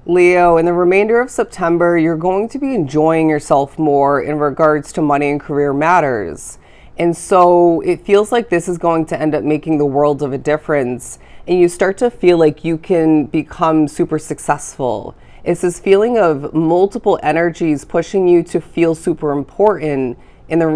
Leo, in the remainder of September, you're going to be enjoying yourself more in regards to money and career matters. And so it feels like this is going to end up making the world of a difference. And you start to feel like you can become super successful. It's this feeling of multiple energies pushing you to feel super important in the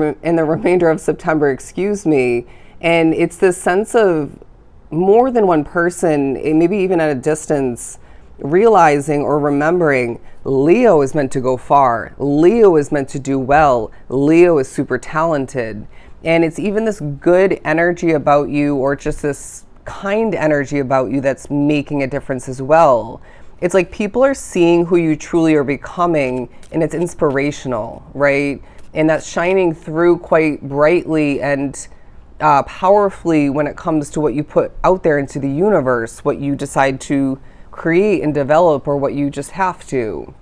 remainder of September, excuse me. And it's this sense of more than one person, maybe even at a distance, realizing or remembering Leo is meant to go far. Leo is meant to do well. Leo is super talented. And it's even this good energy about you, or just this kind energy about you, that's making a difference as well. It's like people are seeing who you truly are becoming, and it's inspirational, right? And that's shining through quite brightly and powerfully when it comes to what you put out there into the universe, what you decide to create and develop, or what you just have to.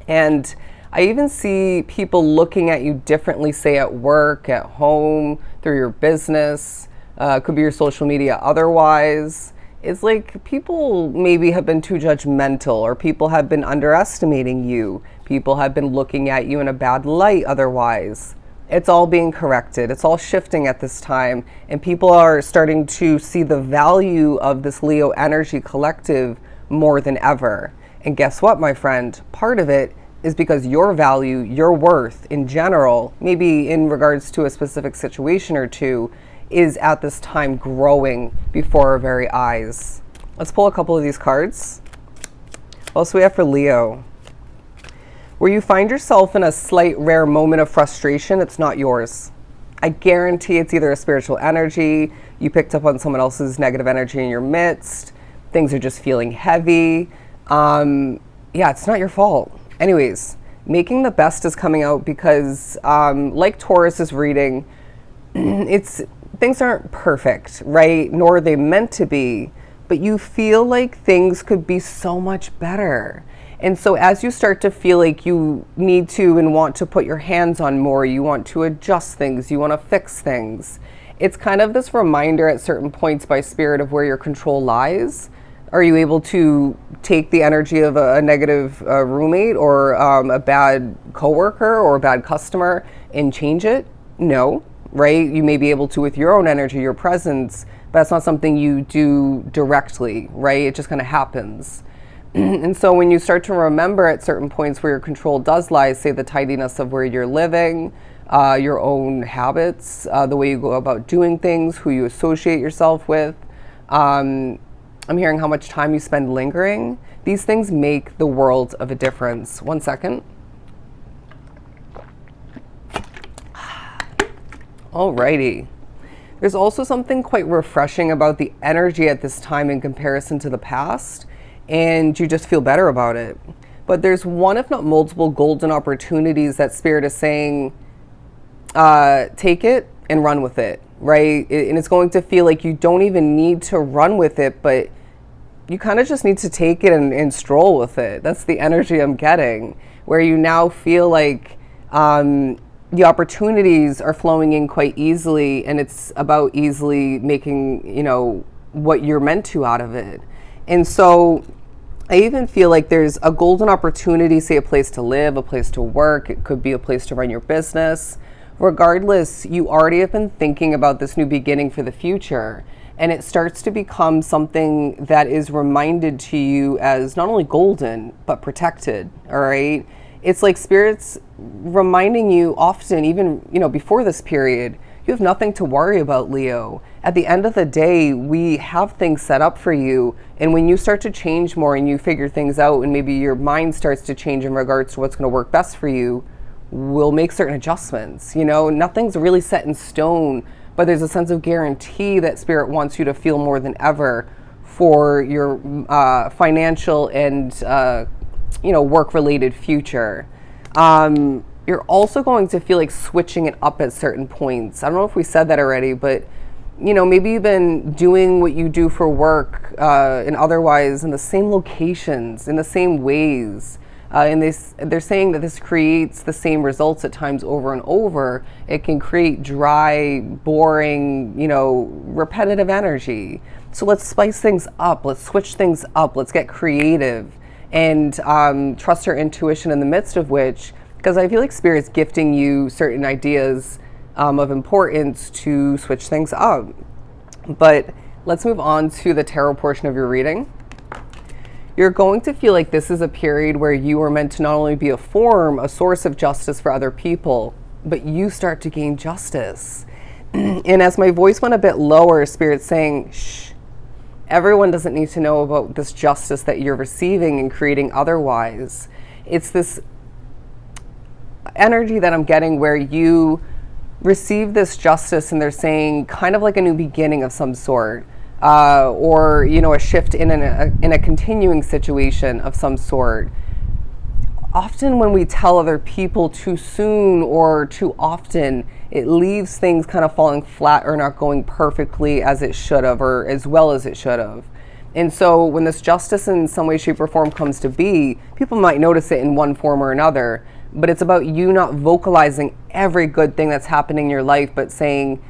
And I even see people looking at you differently, say at work, at home, through your business, could be your social media otherwise. It's like people maybe have been too judgmental, or people have been underestimating you. People have been looking at you in a bad light otherwise. It's all being corrected. It's all shifting at this time. And people are starting to see the value of this Leo energy collective more than ever. And guess what, my friend? Part of it is because your value, your worth in general, maybe in regards to a specific situation or two, is at this time growing before our very eyes. Let's pull a couple of these cards. What else do we have for Leo? Where you find yourself in a slight, rare moment of frustration, it's not yours. I guarantee it's either a spiritual energy, you picked up on someone else's negative energy in your midst, things are just feeling heavy. Yeah, it's not your fault. Anyways, making the best is coming out because, like Taurus's reading, things aren't perfect, right? Nor are they meant to be, but you feel like things could be so much better. And so as you start to feel like you need to and want to put your hands on more, you want to adjust things, you want to fix things, it's kind of this reminder at certain points by spirit of where your control lies. Are you able to take the energy of a negative roommate, or a bad coworker, or a bad customer, and change it? No, right? You may be able to with your own energy, your presence, but that's not something you do directly, right? It just kind of happens. And so when you start to remember at certain points where your control does lie, say the tidiness of where you're living, your own habits, the way you go about doing things, who you associate yourself with, I'm hearing how much time you spend lingering. These things make the world of a difference. One second. Alrighty. There's also something quite refreshing about the energy at this time in comparison to the past, and you just feel better about it. But there's one, if not multiple, golden opportunities that Spirit is saying, take it and run with it, right? And it's going to feel like you don't even need to run with it, but you kind of just need to take it and stroll with it. That's the energy I'm getting, where you now feel like the opportunities are flowing in quite easily, and it's about easily making, what you're meant to out of it. And so I even feel like there's a golden opportunity, say a place to live, a place to work. It could be a place to run your business. Regardless, you already have been thinking about this new beginning for the future. And it starts to become something that is reminded to you as not only golden, but protected, all right? It's like Spirit's reminding you often, even, before this period, you have nothing to worry about, Leo. At the end of the day, we have things set up for you. And when you start to change more and you figure things out, and maybe your mind starts to change in regards to what's going to work best for you, we'll make certain adjustments. Nothing's really set in stone, but there's a sense of guarantee that Spirit wants you to feel more than ever for your financial and work-related future. You're also going to feel like switching it up at certain points. I don't know if we said that already, but maybe you've been doing what you do for work and otherwise in the same locations, in the same ways. And they're saying that this creates the same results at times over and over. It can create dry, boring, repetitive energy. So let's spice things up. Let's switch things up. Let's get creative. and trust your intuition in the midst of which, because I feel like Spirit's gifting you certain ideas of importance to switch things up. But let's move on to the tarot portion of your reading. You're going to feel like this is a period where you are meant to not only be a source of justice for other people, but you start to gain justice. And as my voice went a bit lower, Spirit's saying, shh, everyone doesn't need to know about this justice that you're receiving and creating otherwise. It's this energy that I'm getting where you receive this justice and they're saying kind of like a new beginning of some sort, or, you know, a shift in a continuing situation of some sort. Often when we tell other people too soon or too often, it leaves things kind of falling flat or not going perfectly as it should have or as well as it should have. And so when this justice in some way, shape, or form comes to be, people might notice it in one form or another, but it's about you not vocalizing every good thing that's happening in your life, but saying,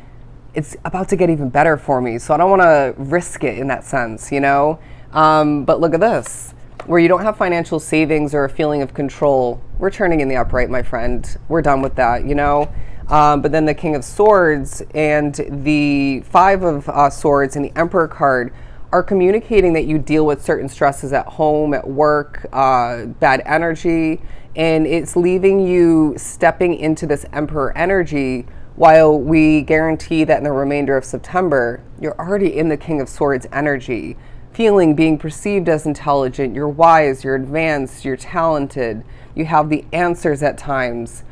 it's about to get even better for me, so I don't want to risk it in that sense, you know? But look at this. Where you don't have financial savings or a feeling of control, we're turning in the upright, my friend. We're done with that, you know? But then the King of Swords and the Five of Swords and the Emperor card are communicating that you deal with certain stresses at home, at work, bad energy, and it's leaving you stepping into this Emperor energy, while we guarantee that in the remainder of September, you're already in the King of Swords energy. Feeling, being perceived as intelligent, you're wise, you're advanced, you're talented, you have the answers at times.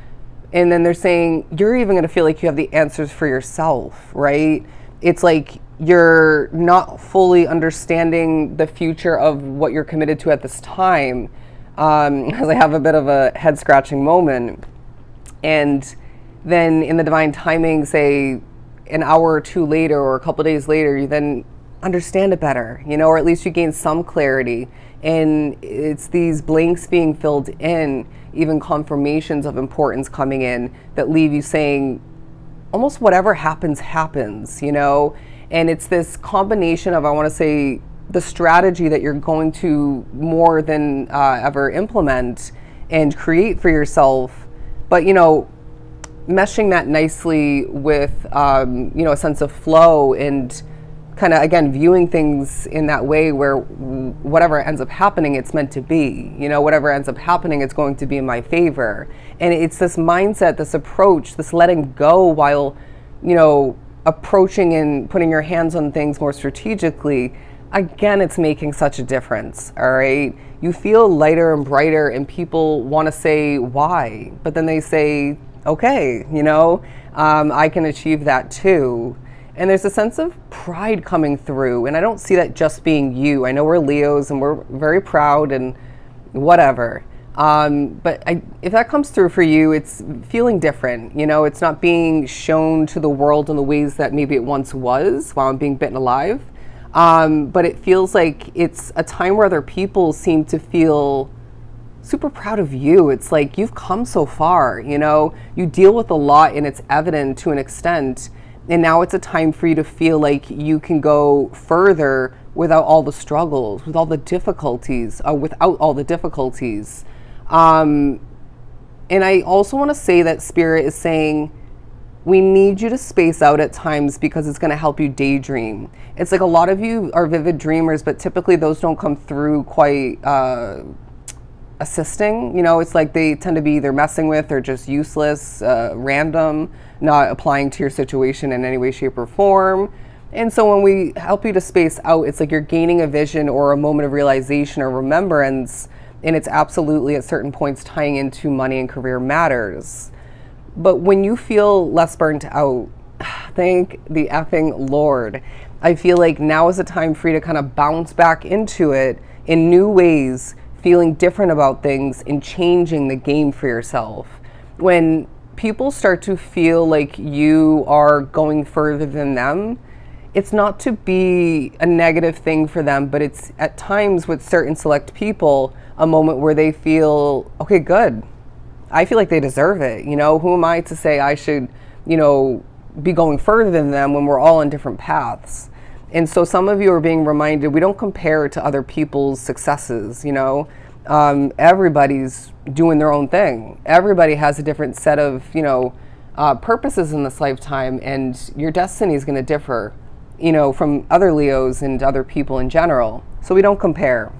And then they're saying you're even going to feel like you have the answers for yourself, right? It's like you're not fully understanding the future of what you're committed to at this time, because I have a bit of a head scratching moment. And then in the divine timing, say an hour or two later or a couple days later, you then understand it better, you know, or at least you gain some clarity. And it's these blanks being filled in, even confirmations of importance coming in that leave you saying almost whatever happens, happens, you know? And it's this combination of, I want to say, the strategy that you're going to more than ever implement and create for yourself. But, you know, meshing that nicely with, you know, a sense of flow and kind of, again, viewing things in that way where whatever ends up happening, it's meant to be, you know, whatever ends up happening, it's going to be in my favor. And it's this mindset, this approach, this letting go while, you know, approaching and putting your hands on things more strategically. Again, it's making such a difference, all right? You feel lighter and brighter and people want to say why, but then they say, okay, you know, I can achieve that too. And there's a sense of pride coming through. And I don't see that just being you. I know we're Leos and we're very proud and whatever. But if that comes through for you, it's feeling different. You know, it's not being shown to the world in the ways that maybe it once was while I'm being bitten alive. But it feels like it's a time where other people seem to feel super proud of you. It's like you've come so far, you know, you deal with a lot and it's evident to an extent. And now it's a time for you to feel like you can go further without all the struggles, with all the difficulties, without all the difficulties. And I also want to say that Spirit is saying, we need you to space out at times because it's going to help you daydream. It's like a lot of you are vivid dreamers, but typically those don't come through quite assisting. You know, it's like they tend to be either messing with or just useless, random, not applying to your situation in any way, shape, or form. And so when we help you to space out, it's like you're gaining a vision or a moment of realization or remembrance, and it's absolutely at certain points tying into money and career matters. But when you feel less burnt out, thank the effing Lord. I feel like now is a time for you to kind of bounce back into it in new ways, feeling different about things and changing the game for yourself. When people start to feel like you are going further than them, it's not to be a negative thing for them, but it's at times with certain select people, a moment where they feel, okay, good. I feel like they deserve it. You know, who am I to say I should, you know, be going further than them when we're all on different paths? And so some of you are being reminded, we don't compare to other people's successes, you know. Everybody's doing their own thing. Everybody has a different set of, purposes in this lifetime, and your destiny is going to differ, from other Leos and other people in general. So we don't compare.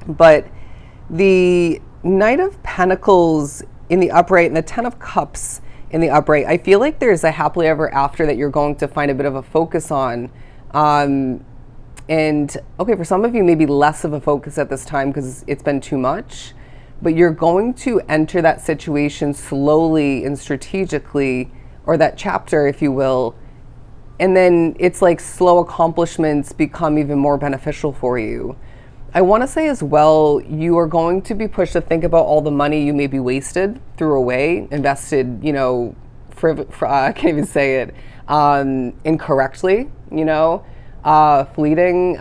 But the Knight of Pentacles in the upright and the Ten of Cups in the upright, I feel like there's a happily ever after that you're going to find a bit of a focus on. And okay, for some of you, maybe less of a focus at this time because it's been too much, but you're going to enter that situation slowly and strategically, or that chapter, if you will. And then it's like slow accomplishments become even more beneficial for you. I want to say as well, you are going to be pushed to think about all the money you maybe wasted, threw away, invested, I can't even say it, incorrectly, fleeting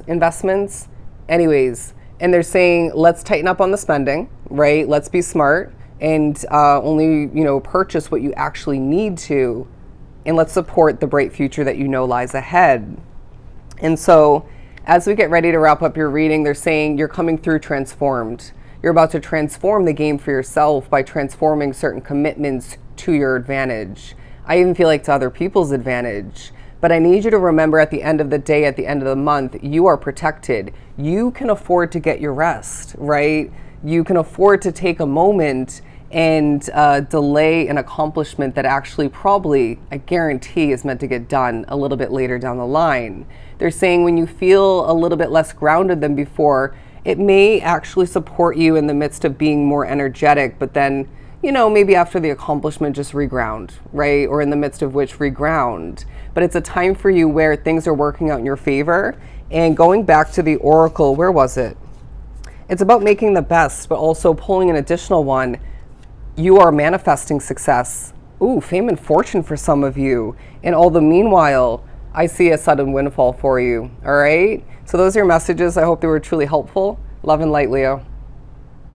investments. Anyways, and they're saying, let's tighten up on the spending, right? Let's be smart and only, purchase what you actually need to, and let's support the bright future that lies ahead. And so as we get ready to wrap up your reading, they're saying you're coming through transformed. You're about to transform the game for yourself by transforming certain commitments to your advantage. I even feel like to other people's advantage. But I need you to remember at the end of the day, at the end of the month, you are protected. You can afford to get your rest, right? You can afford to take a moment and delay an accomplishment that actually probably, I guarantee, is meant to get done a little bit later down the line. They're saying when you feel a little bit less grounded than before, it may actually support you in the midst of being more energetic, but then, maybe after the accomplishment, just reground, right? Or in the midst of which reground. But it's a time for you where things are working out in your favor. And going back to the Oracle, where was it? It's about making the best, but also pulling an additional one. You are manifesting success. Ooh, fame and fortune for some of you. And all the meanwhile, I see a sudden windfall for you. All right? So those are your messages. I hope they were truly helpful. Love and light, Leo.